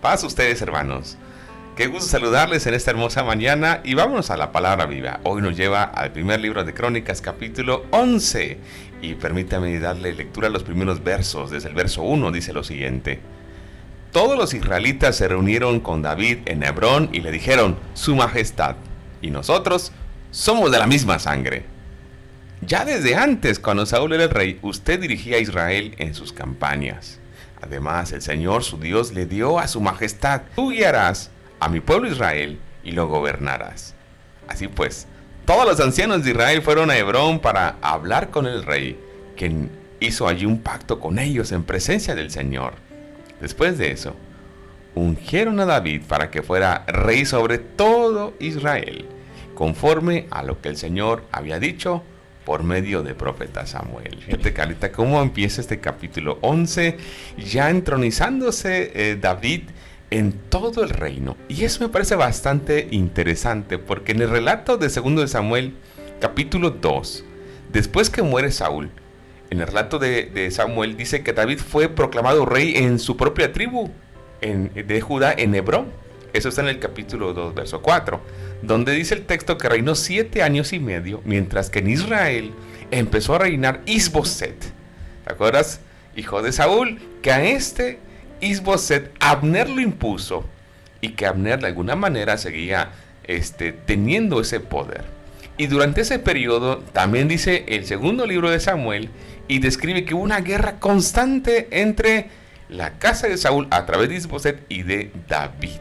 Paz a ustedes, hermanos. Qué gusto saludarles en esta hermosa mañana y vámonos a la palabra viva. Hoy nos lleva al primer libro de Crónicas, capítulo 11. Y permítame darle lectura a los primeros versos. Desde el verso 1 dice lo siguiente. Todos los israelitas se reunieron con David en Hebrón y le dijeron, Su Majestad, y nosotros somos de la misma sangre. Ya desde antes, cuando Saúl era el rey, usted dirigía a Israel en sus campañas. Además, el Señor, su Dios, le dio a su majestad. Tú guiarás a mi pueblo Israel y lo gobernarás. Así pues, todos los ancianos de Israel fueron a Hebrón para hablar con el rey, quien hizo allí un pacto con ellos en presencia del Señor. Después de eso, ungieron a David para que fuera rey sobre todo Israel, conforme a lo que el Señor había dicho por medio de profeta Samuel. Fíjate, Carlita, cómo empieza este capítulo 11, ya entronizándose David en todo el reino. Y eso me parece bastante interesante, porque en el relato de 2 de Samuel, capítulo 2, después que muere Saúl, en el relato de Samuel dice que David fue proclamado rey en su propia tribu de Judá, en Hebrón. Eso está en el capítulo 2, verso 4, donde dice el texto que reinó 7 años y medio, mientras que en Israel empezó a reinar Isboset. ¿Te acuerdas? Hijo de Saúl, que a este Isboset Abner lo impuso, y que Abner de alguna manera seguía teniendo ese poder. Y durante ese periodo también dice el segundo libro de Samuel, y describe que hubo una guerra constante entre la casa de Saúl a través de Isboset y de David,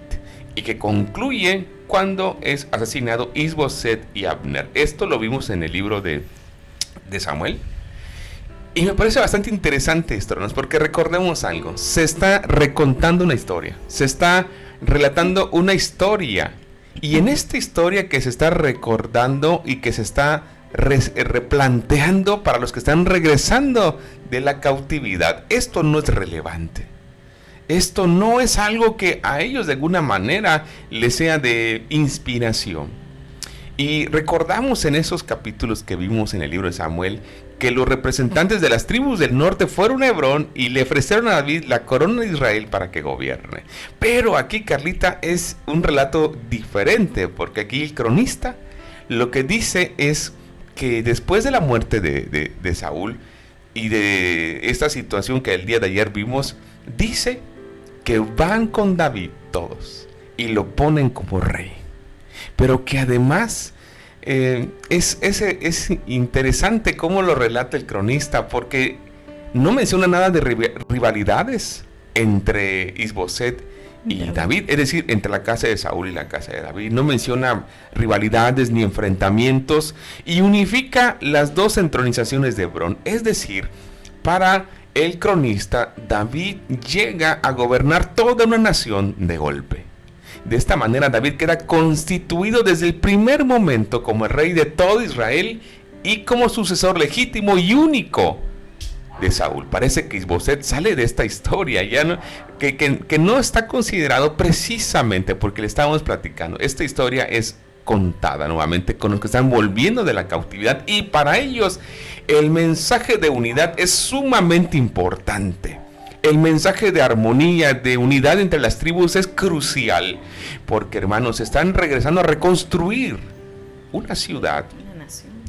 y que concluye cuando es asesinado Isboset y Abner. Esto lo vimos en el libro de Samuel. Y me parece bastante interesante esto, hermanos, porque recordemos algo. Se está recontando una historia. Se está relatando una historia. Y en esta historia que se está recordando y que se está replanteando para los que están regresando de la cautividad, esto no es relevante. Esto no es algo que a ellos de alguna manera les sea de inspiración. Y recordamos en esos capítulos que vimos en el libro de Samuel que los representantes de las tribus del norte fueron a Hebrón y le ofrecieron a David la corona de Israel para que gobierne. Pero aquí, Carlita, es un relato diferente, porque aquí el cronista lo que dice es que después de la muerte de Saúl y de esta situación que el día de ayer vimos, dice que van con David todos y lo ponen como rey, pero que además es interesante cómo lo relata el cronista, porque no menciona nada de rivalidades entre Isboset y David, es decir, entre la casa de Saúl y la casa de David. No menciona rivalidades ni enfrentamientos, y unifica las dos entronizaciones de Hebrón. Es decir, para el cronista, David llega a gobernar toda una nación de golpe. De esta manera, David queda constituido desde el primer momento como el rey de todo Israel y como sucesor legítimo y único de Saúl. Parece que Isboset sale de esta historia, ya no, que no está considerado precisamente porque le estábamos platicando. Esta historia es contada nuevamente con los que están volviendo de la cautividad, y para ellos el mensaje de unidad es sumamente importante. El mensaje de armonía, de unidad entre las tribus es crucial, porque, hermanos, están regresando a reconstruir una ciudad,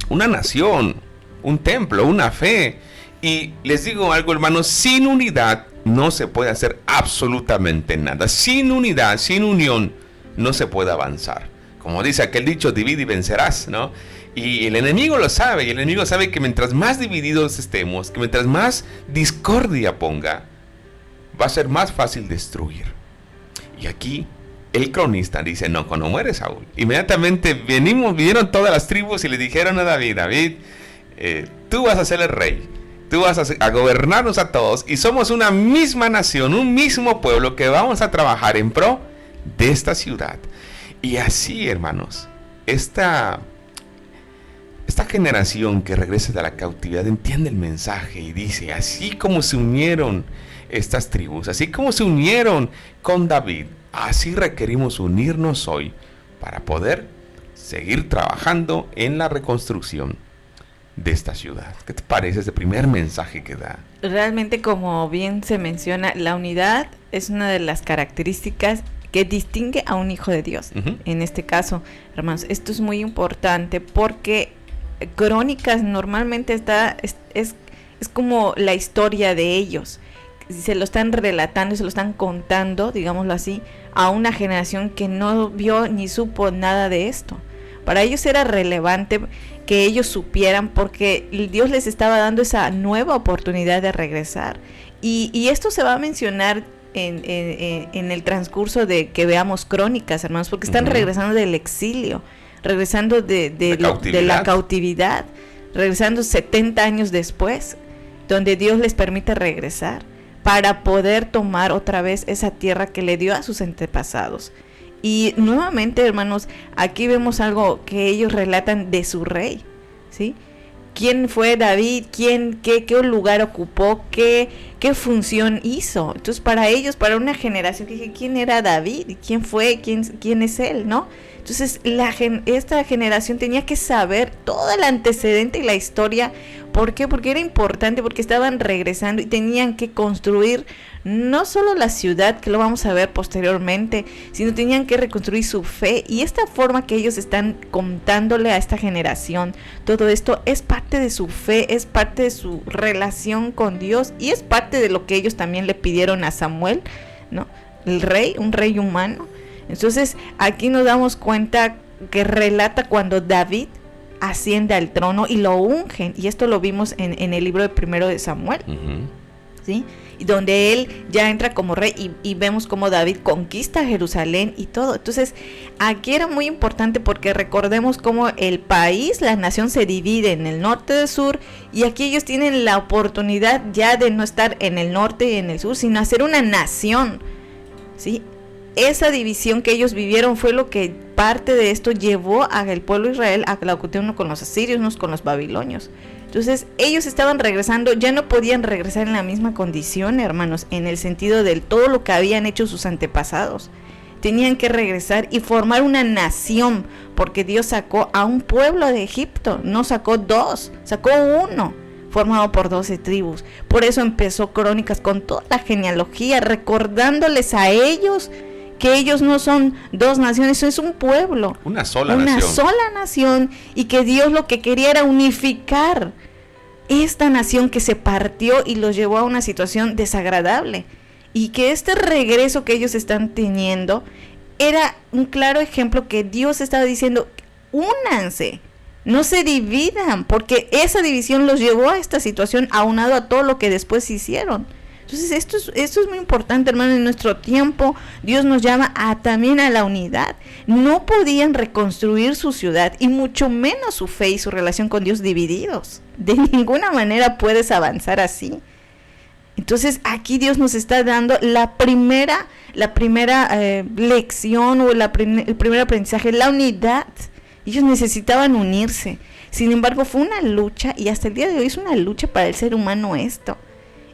una nación, un templo, una fe. Y les digo algo, hermanos, sin unidad no se puede hacer absolutamente nada. Sin unidad, sin unión, no se puede avanzar. Como dice aquel dicho, divide y vencerás, ¿no? Y el enemigo lo sabe, y el enemigo sabe que mientras más divididos estemos, que mientras más discordia ponga, va a ser más fácil destruir. Y aquí el cronista dice, no, cuando muere Saúl, inmediatamente vinieron todas las tribus y le dijeron a David, tú vas a ser el rey, tú vas a gobernarnos a todos, y somos una misma nación, un mismo pueblo que vamos a trabajar en pro de esta ciudad. Y así, hermanos, esta generación que regresa de la cautividad entiende el mensaje y dice, así como se unieron estas tribus, así como se unieron con David, así requerimos unirnos hoy para poder seguir trabajando en la reconstrucción de esta ciudad. ¿Qué te parece ese primer mensaje que da? Realmente, como bien se menciona, la unidad es una de las características que distingue a un hijo de Dios. En este caso, hermanos, esto es muy importante porque Crónicas normalmente es como la historia de ellos. Se lo están relatando, se lo están contando, digámoslo así, a una generación que no vio ni supo nada de esto. Para ellos era relevante que ellos supieran porque Dios les estaba dando esa nueva oportunidad de regresar. Y esto se va a mencionar en el transcurso de que veamos Crónicas, hermanos, porque están regresando del exilio, regresando de la cautividad, regresando 70 años después, donde Dios les permite regresar para poder tomar otra vez esa tierra que le dio a sus antepasados. Y nuevamente, hermanos, aquí vemos algo que ellos relatan de su rey, ¿sí? ¿Quién fue David? ¿Qué lugar ocupó? ¿Qué función hizo? Entonces, para ellos, para una generación, dije, ¿quién era David? ¿Quién fue? ¿Quién es él? ¿No? Entonces, esta generación tenía que saber todo el antecedente y la historia. ¿Por qué? Porque era importante, porque estaban regresando y tenían que construir no solo la ciudad, que lo vamos a ver posteriormente, sino tenían que reconstruir su fe. Y esta forma que ellos están contándole a esta generación, todo esto es parte de su fe, es parte de su relación con Dios y es parte de lo que ellos también le pidieron a Samuel, ¿no? El rey, un rey humano. Entonces aquí nos damos cuenta que relata cuando David asciende al trono y lo ungen, y esto lo vimos en el libro de primero de Samuel, ¿sí? Y donde él ya entra como rey y vemos cómo David conquista Jerusalén y todo. Entonces aquí era muy importante porque recordemos cómo el país, la nación se divide en el norte y el sur, y aquí ellos tienen la oportunidad ya de no estar en el norte y en el sur, sino hacer una nación, ¿sí? Esa división que ellos vivieron fue lo que parte de esto llevó al pueblo de Israel a la ocupación, uno con los asirios, unos con los babilonios. Entonces ellos estaban regresando, ya no podían regresar en la misma condición, hermanos, en el sentido de todo lo que habían hecho sus antepasados. Tenían que regresar y formar una nación, porque Dios sacó a un pueblo de Egipto, no sacó dos, sacó uno, formado por 12 tribus. Por eso empezó Crónicas con toda la genealogía, recordándoles a ellos que ellos no son dos naciones, es un pueblo, una sola nación, y que Dios lo que quería era unificar esta nación que se partió y los llevó a una situación desagradable, y que este regreso que ellos están teniendo era un claro ejemplo que Dios estaba diciendo: únanse, no se dividan, porque esa división los llevó a esta situación, aunado a todo lo que después hicieron. Entonces esto es muy importante, hermano. En nuestro tiempo Dios nos llama también a la unidad. No podían reconstruir su ciudad y mucho menos su fe y su relación con Dios divididos. De ninguna manera puedes avanzar así. Entonces aquí Dios nos está dando la primera lección o el primer aprendizaje, la unidad. Ellos necesitaban unirse. Sin embargo, fue una lucha, y hasta el día de hoy es una lucha para el ser humano esto.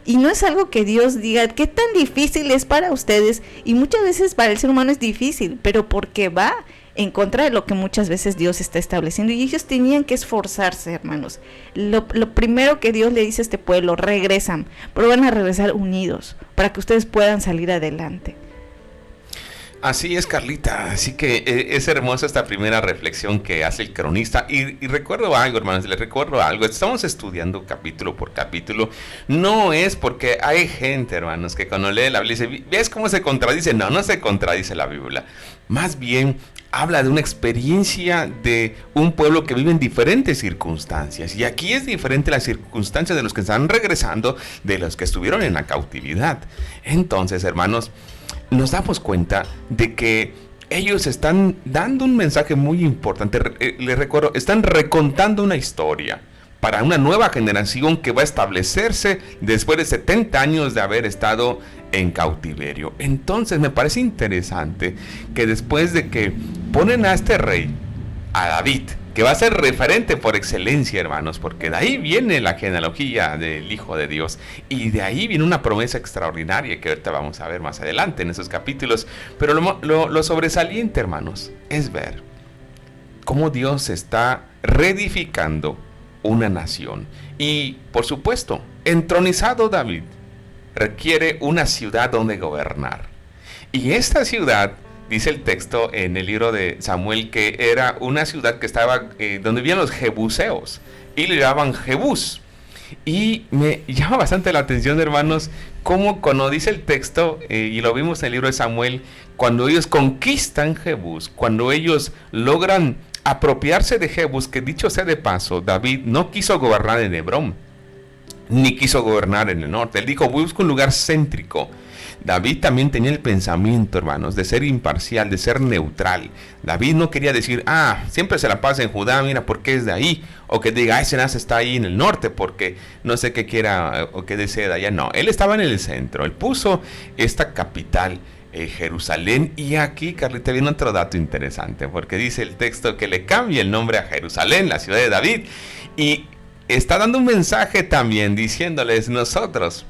Y no es algo que Dios diga, ¿qué tan difícil es para ustedes? Y muchas veces para el ser humano es difícil, pero porque va en contra de lo que muchas veces Dios está estableciendo. Y ellos tenían que esforzarse, hermanos. Lo primero que Dios le dice a este pueblo: regresan, pero van a regresar unidos, para que ustedes puedan salir adelante. Así es, Carlita. Así que es hermosa esta primera reflexión que hace el cronista. Y recuerdo algo, hermanos, les recuerdo algo. Estamos estudiando capítulo por capítulo. No es porque hay gente, hermanos, que cuando lee la Biblia dice: ¿ves cómo se contradice? No se contradice la Biblia. Más bien habla de una experiencia de un pueblo que vive en diferentes circunstancias. Y aquí es diferente la circunstancia de los que están regresando de los que estuvieron en la cautividad. Entonces, hermanos, nos damos cuenta de que ellos están dando un mensaje muy importante. Les recuerdo, están recontando una historia para una nueva generación que va a establecerse después de 70 años de haber estado en cautiverio. Entonces me parece interesante que después de que ponen a este rey, a David, que va a ser referente por excelencia, hermanos, porque de ahí viene la genealogía del Hijo de Dios, y de ahí viene una promesa extraordinaria que ahorita vamos a ver más adelante en esos capítulos. Pero lo sobresaliente, hermanos, es ver cómo Dios está reedificando una nación. Y, por supuesto, entronizado David, requiere una ciudad donde gobernar. Y esta ciudad, dice el texto en el libro de Samuel, que era una ciudad que estaba donde vivían los jebuseos y le llamaban Jebús. Y me llama bastante la atención, hermanos, cómo cuando dice el texto, y lo vimos en el libro de Samuel, cuando ellos conquistan Jebús, cuando ellos logran apropiarse de Jebús, que dicho sea de paso, David no quiso gobernar en Hebrón, ni quiso gobernar en el norte. Él dijo, busco un lugar céntrico. David también tenía el pensamiento, hermanos, de ser imparcial, de ser neutral. David no quería decir, siempre se la pasa en Judá, mira, porque es de ahí. O que diga, ese nace está ahí en el norte, porque no sé qué quiera o qué desee de allá. No, él estaba en el centro. Él puso esta capital, Jerusalén. Y aquí, Carlita, viene otro dato interesante, porque dice el texto que le cambia el nombre a Jerusalén, la ciudad de David. Y está dando un mensaje también, diciéndoles, nosotros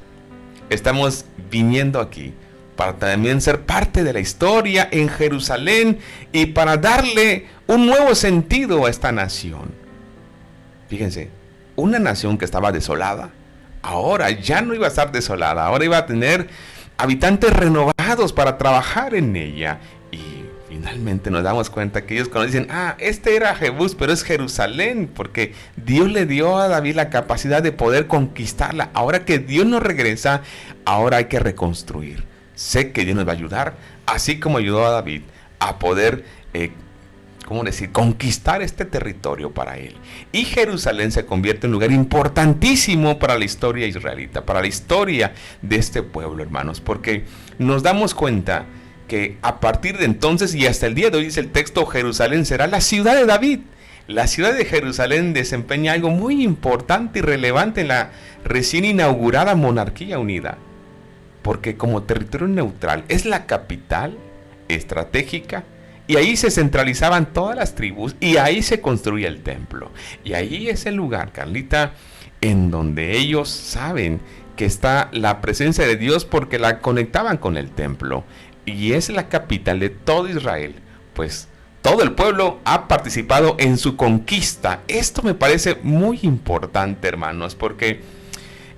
estamos viniendo aquí para también ser parte de la historia en Jerusalén y para darle un nuevo sentido a esta nación. Fíjense, una nación que estaba desolada, ahora ya no iba a estar desolada, ahora iba a tener habitantes renovados para trabajar en ella. Y finalmente nos damos cuenta que ellos cuando dicen, este era Jebús, pero es Jerusalén, porque Dios le dio a David la capacidad de poder conquistarla. Ahora que Dios nos regresa, ahora hay que reconstruir. Sé que Dios nos va a ayudar, así como ayudó a David a poder, conquistar este territorio para él. Y Jerusalén se convierte en un lugar importantísimo para la historia israelita, para la historia de este pueblo, hermanos, porque nos damos cuenta que a partir de entonces y hasta el día de hoy, dice el texto, Jerusalén será la ciudad de David. La ciudad de Jerusalén desempeña algo muy importante y relevante en la recién inaugurada monarquía unida, porque como territorio neutral es la capital estratégica y ahí se centralizaban todas las tribus y ahí se construía el templo. Y ahí es el lugar, Carlita, en donde ellos saben que está la presencia de Dios porque la conectaban con el templo. Y es la capital de todo Israel, pues todo el pueblo ha participado en su conquista. Esto me parece muy importante, hermanos, porque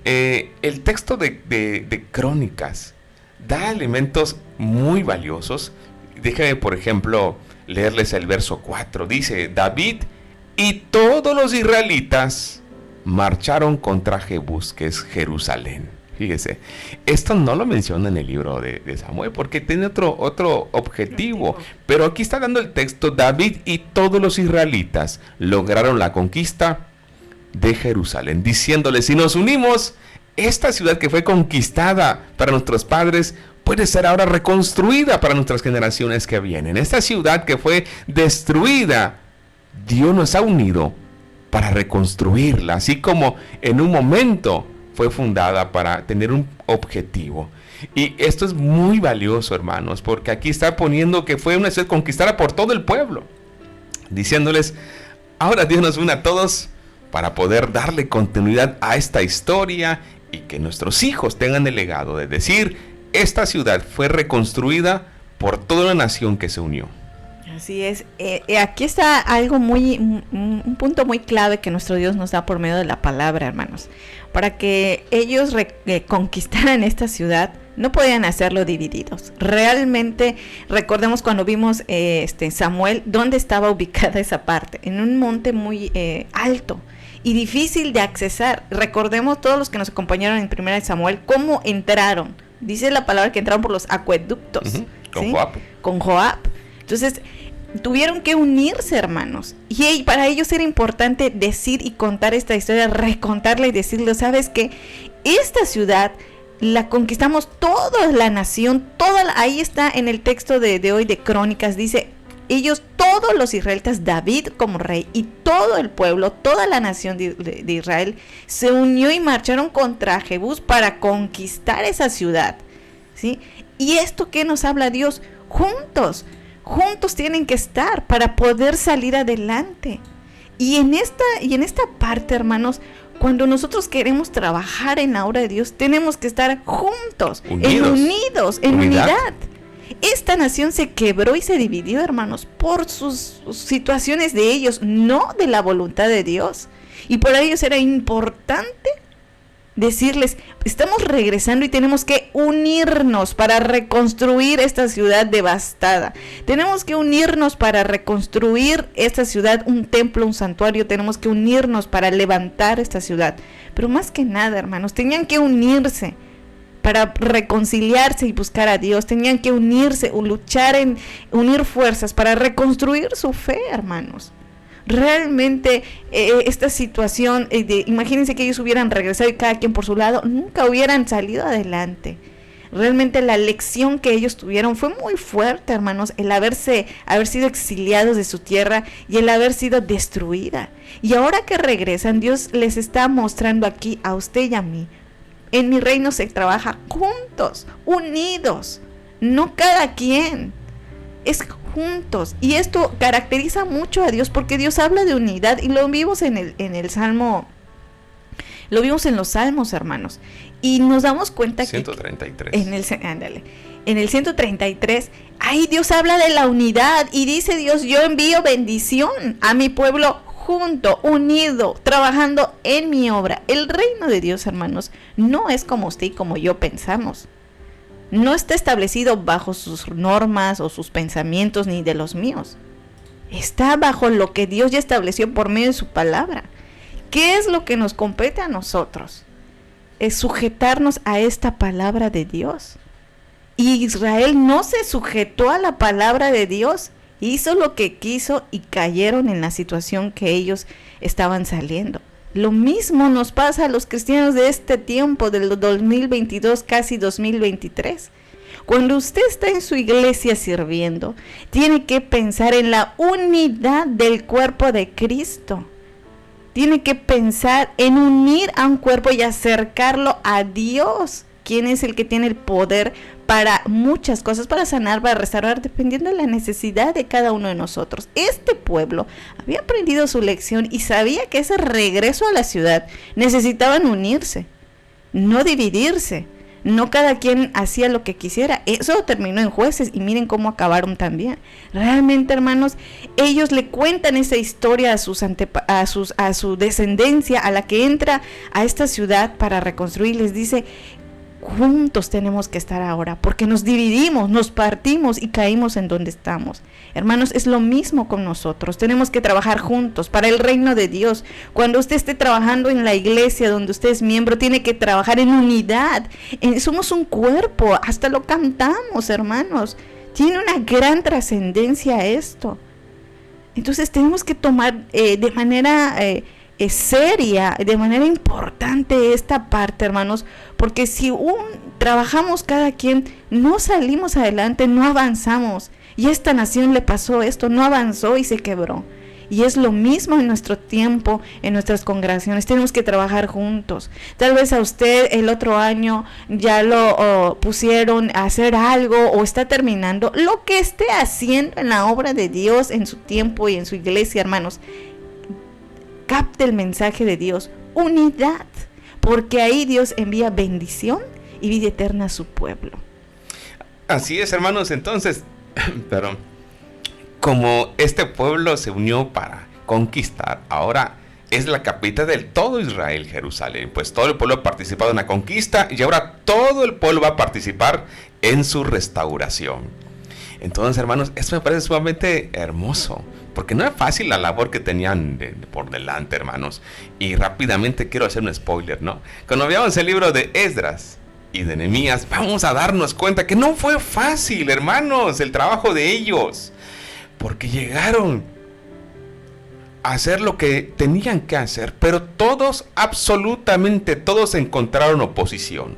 el texto de Crónicas da elementos muy valiosos. Déjenme, por ejemplo, leerles el verso 4. Dice, David y todos los israelitas marcharon contra Jebús, que es Jerusalén. Fíjese, esto no lo menciona en el libro de Samuel porque tiene otro objetivo. Pero aquí está dando el texto, David y todos los israelitas lograron la conquista de Jerusalén, diciéndole, si nos unimos, esta ciudad que fue conquistada para nuestros padres puede ser ahora reconstruida para nuestras generaciones que vienen. Esta ciudad que fue destruida, Dios nos ha unido para reconstruirla, así como en un momento fue fundada para tener un objetivo. Y esto es muy valioso, hermanos, porque aquí está poniendo que fue una ciudad conquistada por todo el pueblo, diciéndoles, ahora Dios nos une a todos para poder darle continuidad a esta historia y que nuestros hijos tengan el legado de decir, esta ciudad fue reconstruida por toda una nación que se unió. Así es. Aquí está algo un punto muy clave que nuestro Dios nos da por medio de la palabra, hermanos. Para que ellos conquistaran esta ciudad, no podían hacerlo divididos. Realmente, recordemos cuando vimos Samuel, dónde estaba ubicada esa parte, en un monte muy alto y difícil de accesar. Recordemos todos los que nos acompañaron en 1 Samuel, cómo entraron. Dice la palabra que entraron por los acueductos. Uh-huh. Con ¿sí? Joab. Con Joab. Entonces, tuvieron que unirse, hermanos. Y para ellos era importante decir y contar esta historia, recontarla y decirle, ¿sabes qué? Esta ciudad la conquistamos toda la nación, ahí está en el texto de hoy de Crónicas, dice, ellos, todos los israelitas, David como rey y todo el pueblo, toda la nación de Israel, se unió y marcharon contra Jebús para conquistar esa ciudad, ¿sí? ¿Y esto qué nos habla Dios? Juntos tienen que estar para poder salir adelante. Y en esta parte, hermanos, cuando nosotros queremos trabajar en la obra de Dios, tenemos que estar juntos, unidos, en unidad. Esta nación se quebró y se dividió, hermanos, por sus situaciones de ellos, no de la voluntad de Dios. Y por ellos era importante decirles, estamos regresando y tenemos que unirnos para reconstruir esta ciudad devastada. Tenemos que unirnos para reconstruir esta ciudad, un templo, un santuario. Tenemos que unirnos para levantar esta ciudad. Pero más que nada, hermanos, tenían que unirse para reconciliarse y buscar a Dios. Tenían que unirse, unir fuerzas para reconstruir su fe, hermanos. Realmente esta situación, imagínense que ellos hubieran regresado y cada quien por su lado, nunca hubieran salido adelante. Realmente la lección que ellos tuvieron fue muy fuerte, hermanos, el haber sido exiliados de su tierra y el haber sido destruida. Y ahora que regresan, Dios les está mostrando aquí a usted y a mí: en mi reino se trabaja juntos, unidos, no cada quien, es juntos. Y esto caracteriza mucho a Dios, porque Dios habla de unidad y lo vimos en el Salmo, lo vimos en los Salmos, hermanos, y nos damos cuenta 133. En el 133, ahí Dios habla de la unidad y dice Dios: yo envío bendición a mi pueblo junto, unido, trabajando en mi obra. El reino de Dios, hermanos, no es como usted y como yo pensamos. No está establecido bajo sus normas o sus pensamientos ni de los míos. Está bajo lo que Dios ya estableció por medio de su palabra. ¿Qué es lo que nos compete a nosotros? Es sujetarnos a esta palabra de Dios. Y Israel no se sujetó a la palabra de Dios. Hizo lo que quiso y cayeron en la situación que ellos estaban saliendo. Lo mismo nos pasa a los cristianos de este tiempo, del 2022, casi 2023. Cuando usted está en su iglesia sirviendo, tiene que pensar en la unidad del cuerpo de Cristo. Tiene que pensar en unir a un cuerpo y acercarlo a Dios, quien es el que tiene el poder para muchas cosas, para sanar, para restaurar, dependiendo de la necesidad de cada uno de nosotros. Este pueblo había aprendido su lección y sabía que ese regreso a la ciudad necesitaban unirse, no dividirse, no cada quien hacía lo que quisiera. Eso terminó en Jueces y miren cómo acabaron también. Realmente, hermanos, ellos le cuentan esa historia a su descendencia, a la que entra a esta ciudad para reconstruir. Les dice: juntos tenemos que estar ahora, porque nos dividimos, nos partimos y caímos en donde estamos. Hermanos, es lo mismo con nosotros. Tenemos que trabajar juntos para el reino de Dios. Cuando usted esté trabajando en la iglesia donde usted es miembro, tiene que trabajar en unidad. Somos un cuerpo, hasta lo cantamos, hermanos. Tiene una gran trascendencia esto. Entonces tenemos que tomar de manera seria, de manera importante esta parte, hermanos, porque si trabajamos cada quien, no salimos adelante, no avanzamos. Y a esta nación le pasó esto, no avanzó y se quebró. Y es lo mismo en nuestro tiempo, en nuestras congregaciones. Tenemos que trabajar juntos. Tal vez a usted el otro año ya lo pusieron a hacer algo o está terminando. Lo que esté haciendo en la obra de Dios, en su tiempo y en su iglesia, hermanos, capte el mensaje de Dios, unidad, porque ahí Dios envía bendición y vida eterna a su pueblo. Así es, hermanos. Entonces, pero como este pueblo se unió para conquistar, ahora es la capital del todo Israel, Jerusalén. Pues todo el pueblo ha participado en la conquista y ahora todo el pueblo va a participar en su restauración. Entonces, hermanos, esto me parece sumamente hermoso, porque no es fácil la labor que tenían por delante, hermanos. Y rápidamente quiero hacer un spoiler, ¿no? Cuando veamos el libro de Esdras y de Nehemías, vamos a darnos cuenta que no fue fácil, hermanos, el trabajo de ellos, porque llegaron a hacer lo que tenían que hacer, pero todos, absolutamente todos, encontraron oposición.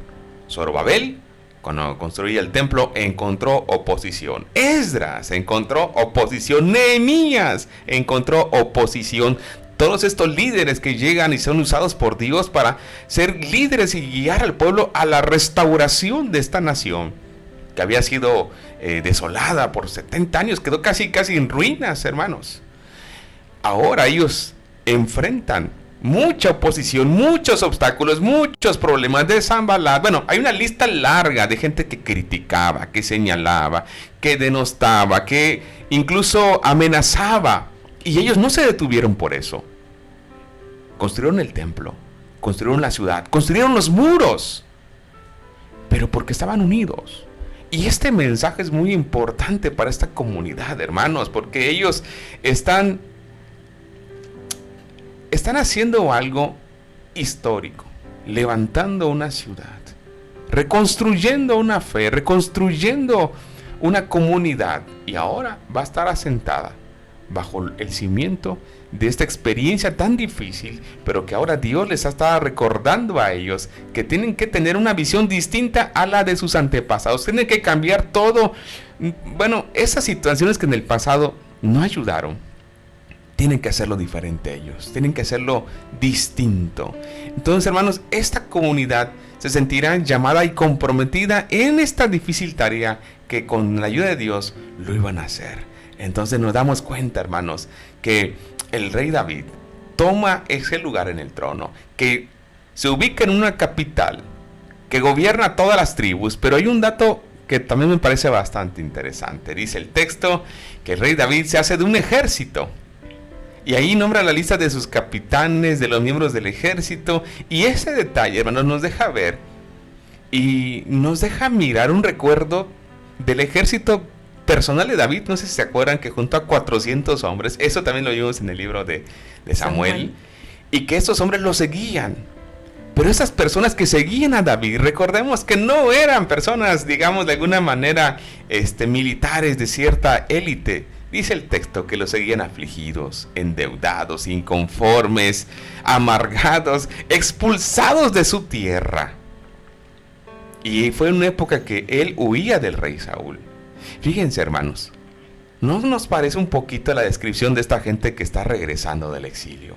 Zorobabel, cuando construía el templo, encontró oposición. Esdras encontró oposición. Nehemías encontró oposición. Todos estos líderes que llegan y son usados por Dios para ser líderes y guiar al pueblo a la restauración de esta nación, que había sido desolada por 70 años, quedó casi en ruinas, hermanos. Ahora ellos enfrentan mucha oposición, muchos obstáculos, muchos problemas de Sanbalat. Bueno, hay una lista larga de gente que criticaba, que señalaba, que denostaba, que incluso amenazaba. Y ellos no se detuvieron por eso. Construyeron el templo, construyeron la ciudad, construyeron los muros, pero porque estaban unidos. Y este mensaje es muy importante para esta comunidad, hermanos, porque ellos están haciendo algo histórico, levantando una ciudad, reconstruyendo una fe, reconstruyendo una comunidad, y ahora va a estar asentada bajo el cimiento de esta experiencia tan difícil, pero que ahora Dios les está recordando a ellos que tienen que tener una visión distinta a la de sus antepasados, tienen que cambiar todo. Bueno, esas situaciones que en el pasado no ayudaron, tienen que hacerlo diferente ellos, tienen que hacerlo distinto. Entonces, hermanos, esta comunidad se sentirá llamada y comprometida en esta difícil tarea que con la ayuda de Dios lo iban a hacer. Entonces nos damos cuenta, hermanos, que el rey David toma ese lugar en el trono, que se ubica en una capital, que gobierna todas las tribus, pero hay un dato que también me parece bastante interesante. Dice el texto que el rey David se hace de un ejército, y ahí nombra la lista de sus capitanes, de los miembros del ejército, y ese detalle, hermanos, nos deja ver y nos deja mirar un recuerdo del ejército personal de David. No sé si se acuerdan que junto a 400 hombres, eso también lo vimos en el libro de Samuel, y que estos hombres lo seguían. Pero esas personas que seguían a David, recordemos que no eran personas, digamos, de alguna manera militares de cierta élite. Dice el texto que los seguían afligidos, endeudados, inconformes, amargados, expulsados de su tierra. Y fue en una época que él huía del rey Saúl. Fíjense, hermanos, ¿no nos parece un poquito la descripción de esta gente que está regresando del exilio?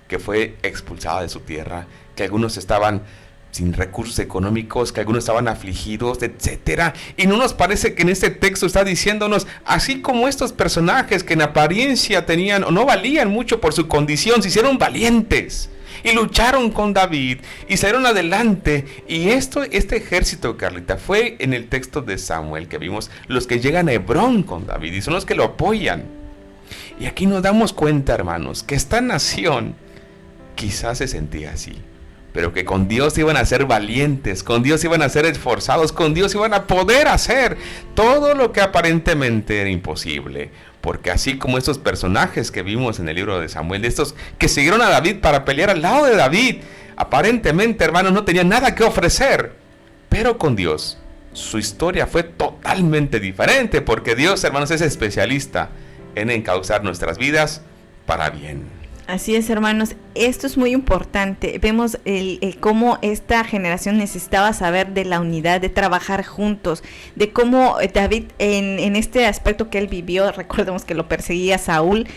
Que fue expulsada de su tierra, que algunos estaban sin recursos económicos, que algunos estaban afligidos, etcétera. Y no nos parece que en este texto está diciéndonos, así como estos personajes que en apariencia tenían o no valían mucho por su condición, se hicieron valientes y lucharon con David y salieron adelante. Y este ejército, Carlita, fue en el texto de Samuel que vimos, los que llegan a Hebrón con David y son los que lo apoyan. Y aquí nos damos cuenta, hermanos, que esta nación quizás se sentía así, pero que con Dios iban a ser valientes, con Dios iban a ser esforzados, con Dios iban a poder hacer todo lo que aparentemente era imposible. Porque así como estos personajes que vimos en el libro de Samuel, de estos que siguieron a David para pelear al lado de David, aparentemente, hermanos, no tenían nada que ofrecer, pero con Dios su historia fue totalmente diferente, porque Dios, hermanos, es especialista en encauzar nuestras vidas para bien. Así es, hermanos, esto es muy importante. Vemos el cómo esta generación necesitaba saber de la unidad, de trabajar juntos, de cómo David en este aspecto que él vivió, recordemos que lo perseguía Saúl,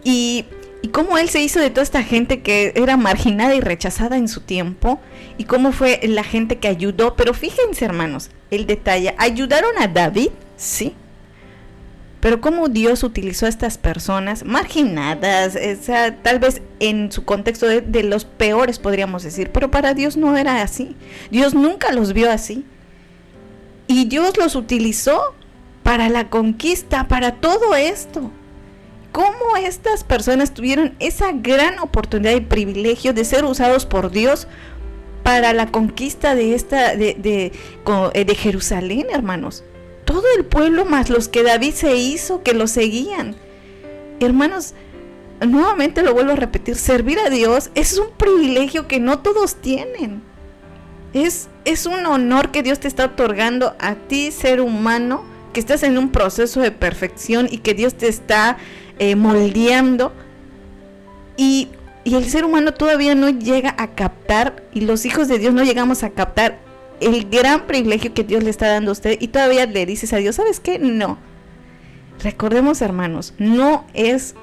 y cómo él se hizo de toda esta gente que era marginada y rechazada en su tiempo, y cómo fue la gente que ayudó. Pero fíjense, hermanos, el detalle, ayudaron a David, sí, pero cómo Dios utilizó a estas personas marginadas, tal vez en su contexto de los peores, podríamos decir, pero para Dios no era así. Dios nunca los vio así. Y Dios los utilizó para la conquista, para todo esto. Cómo estas personas tuvieron esa gran oportunidad y privilegio de ser usados por Dios para la conquista de Jerusalén, hermanos. Todo el pueblo más los que David se hizo, que lo seguían. Hermanos, nuevamente lo vuelvo a repetir, servir a Dios es un privilegio que no todos tienen. Es un honor que Dios te está otorgando a ti, ser humano, que estás en un proceso de perfección y que Dios te está moldeando. Y el ser humano todavía no llega a captar, y los hijos de Dios no llegamos a captar el gran privilegio que Dios le está dando a usted, y todavía le dices a Dios, ¿sabes qué? No. Recordemos, hermanos, no es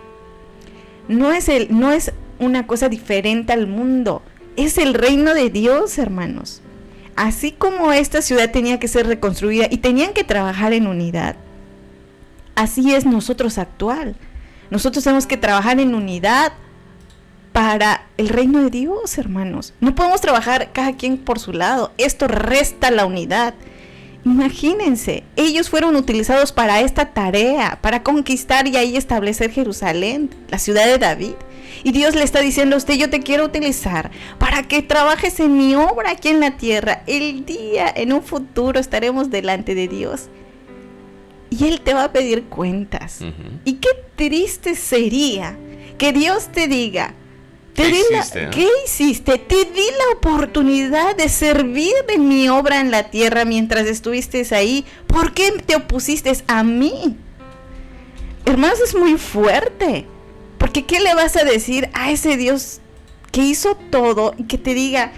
una cosa diferente al mundo, es el reino de Dios, hermanos. Así como esta ciudad tenía que ser reconstruida y tenían que trabajar en unidad, así es nosotros actual. Nosotros tenemos que trabajar en unidad para el reino de Dios, hermanos. No podemos trabajar cada quien por su lado. Esto resta la unidad. Imagínense, ellos fueron utilizados para esta tarea, para conquistar y ahí establecer Jerusalén, la ciudad de David. Y Dios le está diciendo a usted, yo te quiero utilizar para que trabajes en mi obra aquí en la tierra. El día, en un futuro, estaremos delante de Dios. Y Él te va a pedir cuentas. Y qué triste sería que Dios te diga, ¿qué hiciste? Te di la oportunidad de servir en mi obra en la tierra mientras estuviste ahí. ¿Por qué te opusiste a mí? Hermanos, es muy fuerte. Porque ¿qué le vas a decir a ese Dios que hizo todo y que te diga,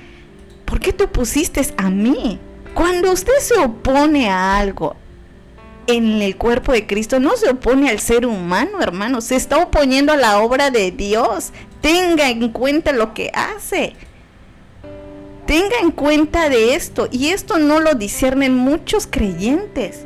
¿por qué te opusiste a mí? Cuando usted se opone a algo en el cuerpo de Cristo, no se opone al ser humano, hermano, se está oponiendo a la obra de Dios. Tenga en cuenta lo que hace. Tenga en cuenta de esto. Y esto no lo disciernen muchos creyentes.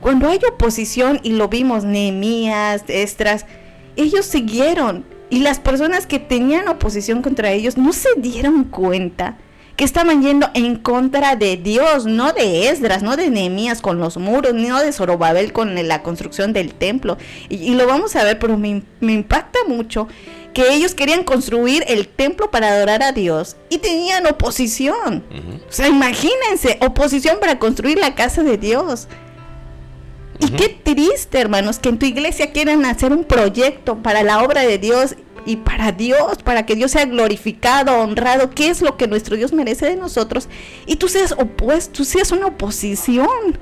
Cuando hay oposición, y lo vimos, Nehemías, Esdras, ellos siguieron. Y las personas que tenían oposición contra ellos no se dieron cuenta que estaban yendo en contra de Dios, no de Esdras, no de Nehemías con los muros, no de Zorobabel con la construcción del templo. Y lo vamos a ver, pero me impacta mucho que ellos querían construir el templo para adorar a Dios y tenían oposición. O sea, imagínense, oposición para construir la casa de Dios. Y qué triste, hermanos, que en tu iglesia quieran hacer un proyecto para la obra de Dios y para Dios, para que Dios sea glorificado, honrado, que es lo que nuestro Dios merece de nosotros, y tú seas opuesto, tú seas una oposición.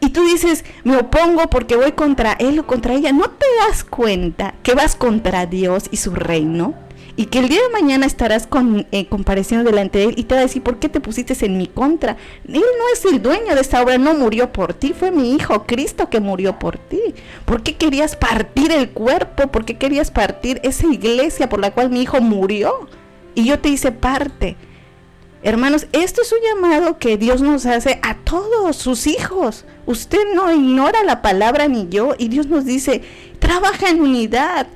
Y tú dices, me opongo porque voy contra él o contra ella. ¿No te das cuenta que vas contra Dios y su reino? Y que el día de mañana estarás compareciendo delante de Él y te va a decir, ¿por qué te pusiste en mi contra? Él no es el dueño de esta obra, no murió por ti, fue mi Hijo Cristo que murió por ti. ¿Por qué querías partir el cuerpo? ¿Por qué querías partir esa iglesia por la cual mi Hijo murió? Y yo te hice parte. Hermanos, esto es un llamado que Dios nos hace a todos sus hijos. Usted no ignora la palabra ni yo, y Dios nos dice, trabaja en unidad.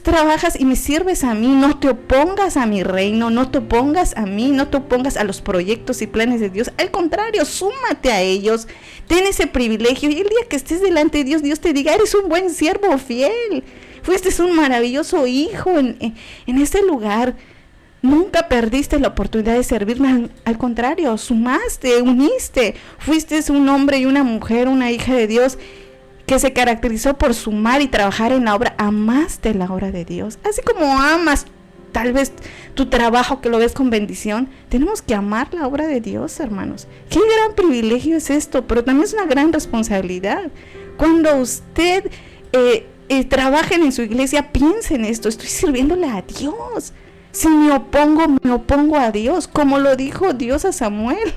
Trabajas y me sirves a mí, no te opongas a mi reino, no te opongas a mí, no te opongas a los proyectos y planes de Dios. Al contrario, súmate a ellos, ten ese privilegio, y el día que estés delante de Dios, Dios te diga, eres un buen siervo fiel, fuiste un maravilloso hijo en este lugar. Nunca perdiste la oportunidad de servirme, al contrario, sumaste, uniste, fuiste un hombre y una mujer, una hija de Dios, que se caracterizó por sumar y trabajar en la obra. Amaste la obra de Dios, así como amas tal vez tu trabajo, que lo ves con bendición. Tenemos que amar la obra de Dios, hermanos. Qué gran privilegio es esto, pero también es una gran responsabilidad. Cuando usted trabajen en su iglesia, piensen esto, estoy sirviéndole a Dios. Si me opongo a Dios, como lo dijo Dios a Samuel.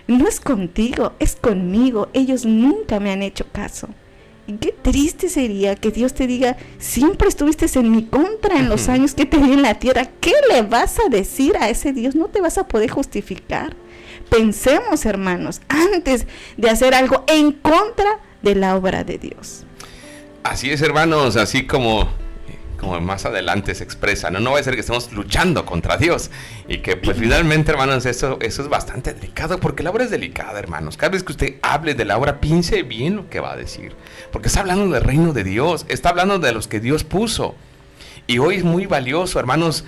No es contigo, es conmigo. Ellos nunca me han hecho caso. Y qué triste sería que Dios te diga, siempre estuviste en mi contra en los años que te di en la tierra. ¿Qué le vas a decir a ese Dios? No te vas a poder justificar. Pensemos, hermanos, antes de hacer algo en contra de la obra de Dios. Así es, hermanos, así como más adelante se expresa, no va a ser que estemos luchando contra Dios, y que pues finalmente, hermanos, eso es bastante delicado, porque la obra es delicada, hermanos. Cada vez que usted hable de la obra, piense bien lo que va a decir, porque está hablando del reino de Dios, está hablando de los que Dios puso. Y hoy es muy valioso, hermanos,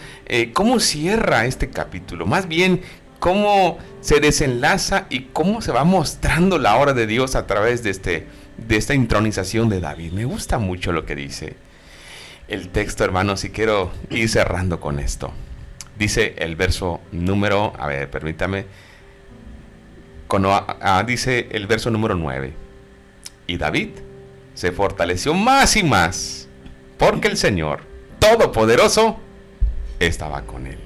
cómo cierra este capítulo, más bien cómo se desenlaza y cómo se va mostrando la obra de Dios a través de esta intronización de David. Me gusta mucho lo que dice el texto, hermanos, y quiero ir cerrando con esto. Dice el verso número, dice el verso número 9. Y David se fortaleció más y más, porque el Señor Todopoderoso estaba con él.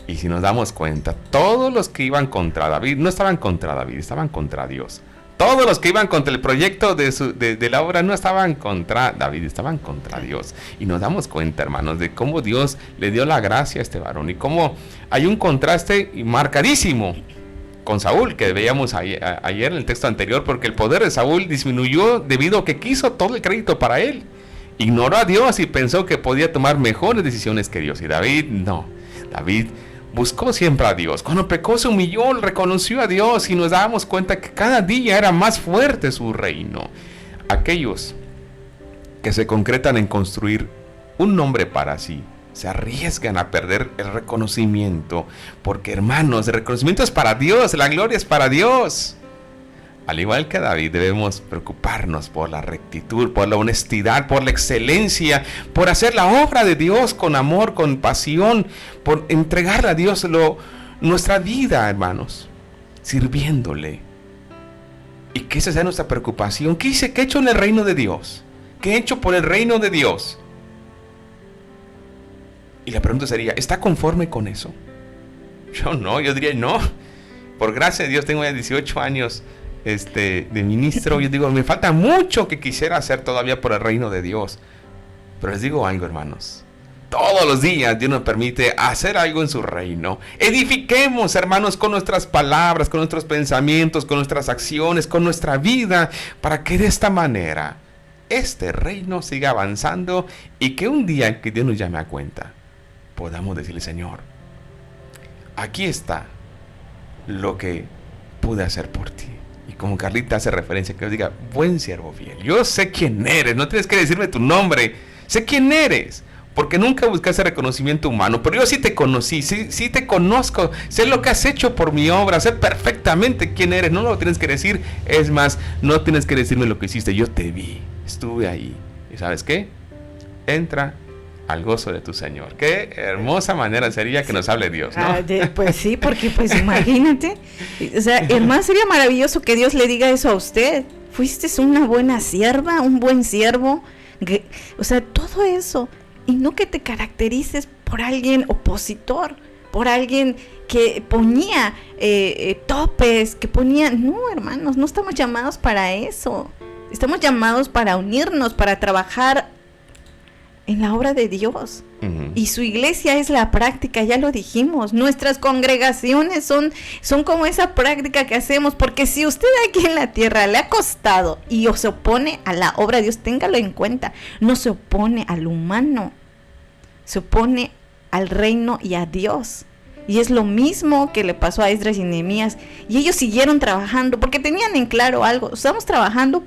Y si nos damos cuenta, todos los que iban contra David no estaban contra David, estaban contra Dios. Todos los que iban contra el proyecto de la obra no estaban contra David, estaban contra Dios. Y nos damos cuenta, hermanos, de cómo Dios le dio la gracia a este varón, y cómo hay un contraste marcadísimo con Saúl, que veíamos ayer en el texto anterior, porque el poder de Saúl disminuyó debido a que quiso todo el crédito para él. Ignoró a Dios y pensó que podía tomar mejores decisiones que Dios. Y David no. David buscó siempre a Dios. Cuando pecó, se humilló, reconoció a Dios, y nos dábamos cuenta que cada día era más fuerte su reino. Aquellos que se concretan en construir un nombre para sí, se arriesgan a perder el reconocimiento, porque hermanos, el reconocimiento es para Dios, la gloria es para Dios. Al igual que David, debemos preocuparnos por la rectitud, por la honestidad, por la excelencia, por hacer la obra de Dios con amor, con pasión, por entregarle a Dios nuestra vida, hermanos, sirviéndole. Y que esa sea nuestra preocupación. ¿Qué he hecho en el reino de Dios? ¿Qué he hecho por el reino de Dios? Y la pregunta sería, ¿está conforme con eso? Yo diría no. Por gracia de Dios tengo ya 18 años de ministro. Yo digo, me falta mucho que quisiera hacer todavía por el reino de Dios. Pero les digo algo, hermanos. Todos los días Dios nos permite hacer algo en su reino. Edifiquemos, hermanos, con nuestras palabras, con nuestros pensamientos, con nuestras acciones, con nuestra vida, para que de esta manera este reino siga avanzando y que un día que Dios nos llame a cuenta, podamos decirle, Señor, aquí está lo que pude hacer por ti. Y como Carlita hace referencia, que nos diga, buen siervo fiel, yo sé quién eres, no tienes que decirme tu nombre, sé quién eres, porque nunca buscaste reconocimiento humano, pero yo sí te conocí, sí te conozco, sé lo que has hecho por mi obra, sé perfectamente quién eres, no lo tienes que decir, es más, no tienes que decirme lo que hiciste, yo te vi, estuve ahí, y ¿sabes qué? Entra al gozo de tu Señor. Qué hermosa manera sería que nos hable Dios, ¿no? Pues sí, porque pues imagínate, o sea, hermano, sería maravilloso que Dios le diga eso a usted. Fuiste una buena sierva, un buen siervo, o sea, todo eso, y no que te caracterices por alguien opositor, por alguien que ponía topes, que ponía, no, hermanos, no estamos llamados para eso. Estamos llamados para unirnos, para trabajar en la obra de Dios. Uh-huh. Y su iglesia es la práctica, ya lo dijimos. Nuestras congregaciones son como esa práctica que hacemos, porque si usted aquí en la tierra le ha costado y se opone a la obra de Dios, téngalo en cuenta, no se opone al humano, se opone al reino y a Dios. Y es lo mismo que le pasó a Esdras y Nehemías, y ellos siguieron trabajando porque tenían en claro algo. Estamos trabajando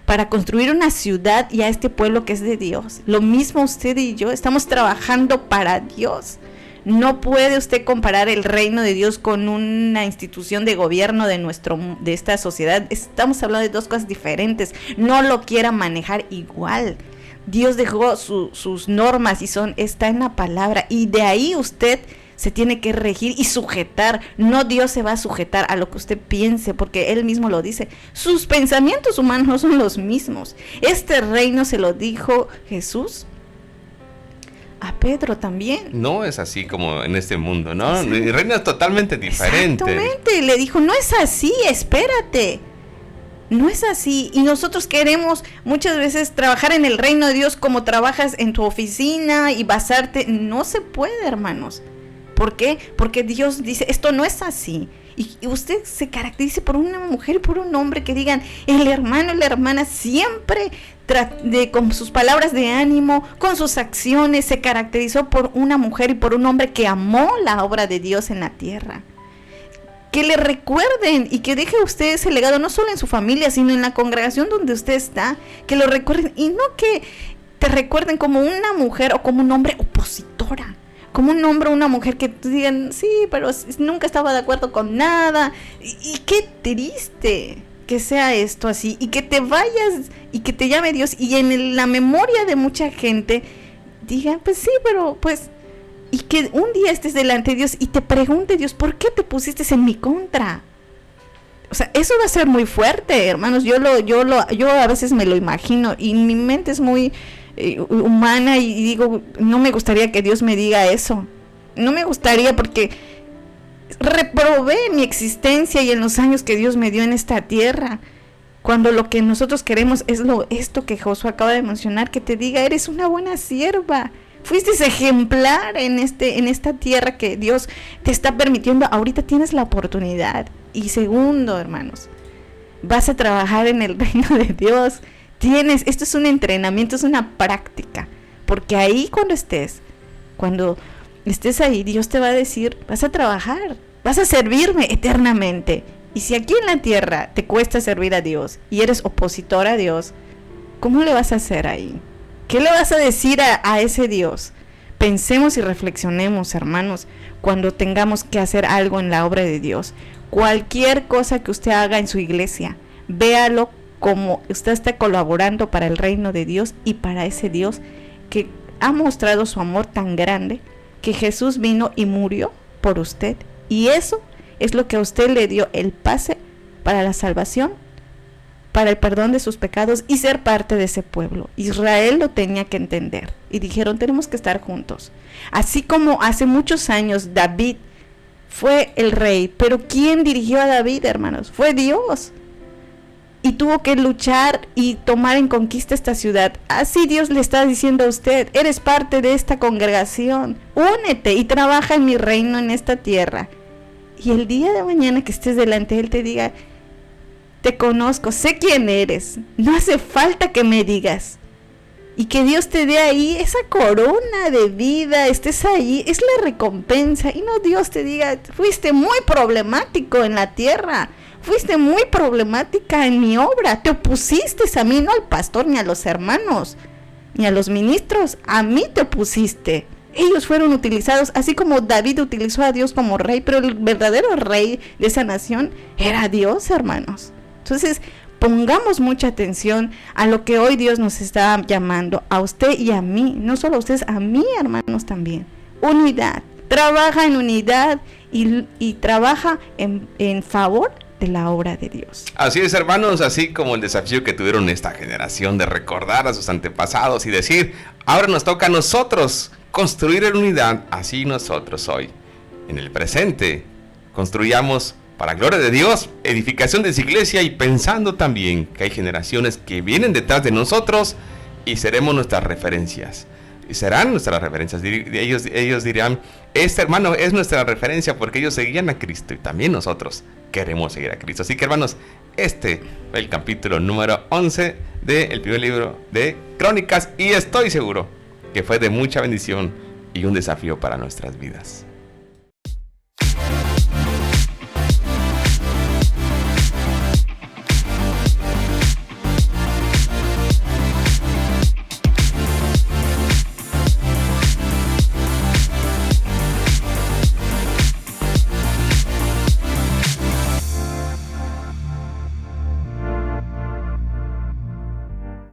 para construir una ciudad y a este pueblo que es de Dios. Lo mismo usted y yo, estamos trabajando para Dios. No puede usted comparar el reino de Dios con una institución de gobierno de esta sociedad. Estamos hablando de dos cosas diferentes. No lo quiera manejar igual. Dios dejó sus normas y está en la palabra, y de ahí usted se tiene que regir y sujetar. No Dios se va a sujetar a lo que usted piense, porque Él mismo lo dice. Sus pensamientos humanos no son los mismos. Este reino se lo dijo Jesús a Pedro también. No es así como en este mundo, ¿no? El reino es totalmente diferente. Exactamente, le dijo, no es así, espérate. No es así, y nosotros queremos muchas veces trabajar en el reino de Dios como trabajas en tu oficina y basarte. No se puede, hermanos. ¿Por qué? Porque Dios dice, esto no es así. Y usted se caracterice por una mujer y por un hombre que digan, el hermano y la hermana siempre con sus palabras de ánimo, con sus acciones, se caracterizó por una mujer y por un hombre que amó la obra de Dios en la tierra. Que le recuerden y que deje usted ese legado no solo en su familia, sino en la congregación donde usted está. Que lo recuerden, y no que te recuerden como una mujer o como un hombre opositora, como un hombre o una mujer que digan, sí, pero nunca estaba de acuerdo con nada. Y qué triste que sea esto así, y que te vayas y que te llame Dios y en la memoria de mucha gente diga, pues sí, pero pues, y que un día estés delante de Dios y te pregunte Dios, ¿por qué te pusiste en mi contra? O sea, eso va a ser muy fuerte, hermanos. Yo a veces me lo imagino y mi mente es muy humana y digo, no me gustaría que Dios me diga eso. No me gustaría, porque reprobé mi existencia y en los años que Dios me dio en esta tierra, cuando lo que nosotros queremos es esto que Josué acaba de mencionar, que te diga, eres una buena sierva, fuiste ejemplar en esta tierra que Dios te está permitiendo. Ahorita tienes la oportunidad. Y segundo, hermanos, vas a trabajar en el reino de Dios. Esto es un entrenamiento, es una práctica, porque ahí cuando estés ahí, Dios te va a decir, vas a trabajar, vas a servirme eternamente. Y si aquí en la tierra te cuesta servir a Dios y eres opositor a Dios, ¿cómo le vas a hacer ahí? ¿Qué le vas a decir a ese Dios? Pensemos y reflexionemos, hermanos, cuando tengamos que hacer algo en la obra de Dios. Cualquier cosa que usted haga en su iglesia, véalo como usted está colaborando para el reino de Dios y para ese Dios que ha mostrado su amor tan grande, que Jesús vino y murió por usted. Y eso es lo que a usted le dio el pase para la salvación, para el perdón de sus pecados y ser parte de ese pueblo. Israel lo tenía que entender y dijeron, tenemos que estar juntos. Así como hace muchos años David fue el rey, pero ¿quién dirigió a David, hermanos? Fue Dios. Y tuvo que luchar y tomar en conquista esta ciudad. Así Dios le está diciendo a usted, eres parte de esta congregación, únete y trabaja en mi reino en esta tierra. Y el día de mañana que estés delante de Él te diga, te conozco, sé quién eres, no hace falta que me digas. Y que Dios te dé ahí esa corona de vida, estés ahí, es la recompensa. Y no Dios te diga, fuiste muy problemático en la tierra, fuiste muy problemática en mi obra, te opusiste a mí, no al pastor, ni a los hermanos, ni a los ministros, a mí te opusiste. Ellos fueron utilizados, así como David utilizó a Dios como rey, pero el verdadero rey de esa nación era Dios, hermanos. Entonces, pongamos mucha atención a lo que hoy Dios nos está llamando, a usted y a mí, no solo a ustedes, a mí, hermanos, también. Unidad, trabaja en unidad y trabaja en favor de la obra de Dios. Así es, hermanos, así como el desafío que tuvieron esta generación de recordar a sus antepasados y decir, ahora nos toca a nosotros construir en unidad, así nosotros hoy, en el presente, construyamos para gloria de Dios, edificación de su iglesia y pensando también que hay generaciones que vienen detrás de nosotros y seremos nuestras referencias. Y serán nuestras referencias. Ellos dirán, este hermano es nuestra referencia porque ellos seguían a Cristo y también nosotros queremos seguir a Cristo. Así que, hermanos, este fue el capítulo número 11 del primer libro de Crónicas y estoy seguro que fue de mucha bendición y un desafío para nuestras vidas.